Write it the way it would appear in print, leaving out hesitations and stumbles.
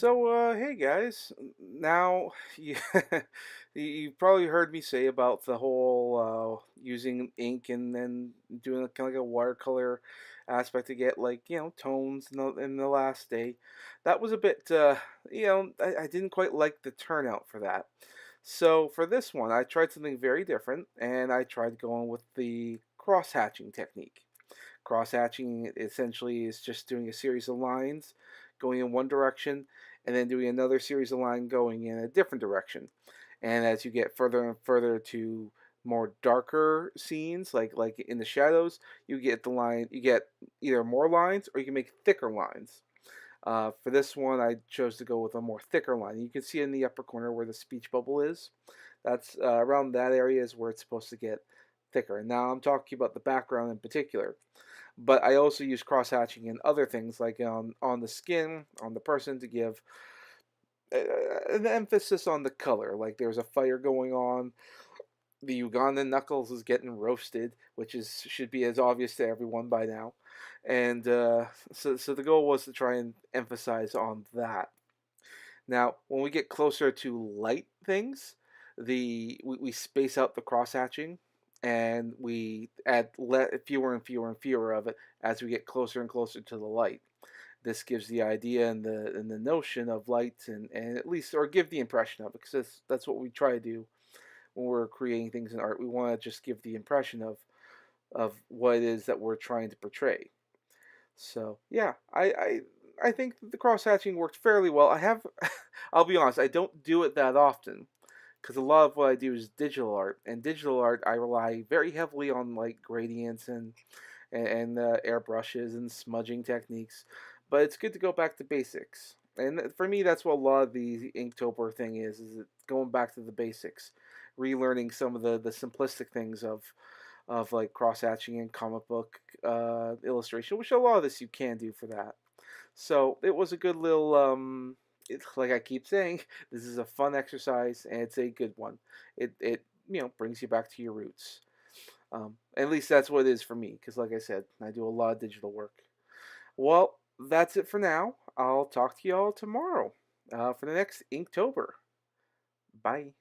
Hey guys. Now, you, you probably heard me say about the whole using ink and then doing kind of like a watercolor aspect to get tones in the last day. That was a bit, I didn't quite like the turnout for that. So for this one, I tried something very different, and I tried going with the cross hatching technique. Cross hatching essentially is just doing a series of lines going in one direction and then doing another series of lines going in a different direction. And as you get further and further to more darker scenes, like in the shadows, you get either more lines or you can make thicker lines. For this one, I chose to go with a more thicker line. You can see in the upper corner where the speech bubble is. That's around that area is where it's supposed to get thicker. Now I'm talking about the background in particular. But I also use cross hatching in other things like on the skin, on the person to give an emphasis on the color. Like there's a fire going on. The Ugandan knuckles is getting roasted, which is should be as obvious to everyone by now. And so the goal was to try and emphasize on that. Now, when we get closer to light things, we space out the cross hatching and we add fewer and fewer and fewer of it as we get closer and closer to the light. This gives the idea and the notion of light and at least or give the impression of it because that's what we try to do when we're creating things in art. We want to just give the impression of what it is that we're trying to portray. So yeah, I think the cross hatching worked fairly well. I'll be honest, I don't do it that often because a lot of what I do is digital art, and digital art I rely very heavily on like gradients and airbrushes and smudging techniques. But it's good to go back to basics, and for me, that's what a lot of the Inktober thing is it going back to the basics, relearning some of the simplistic things of like cross hatching and comic book illustration, which a lot of this you can do for that. So it was a good little it's like I keep saying, this is a fun exercise and it's a good one. It brings you back to your roots. At least that's what it is for me, because like I said, I do a lot of digital work. Well, that's it for now. I'll talk to y'all tomorrow for the next Inktober. Bye.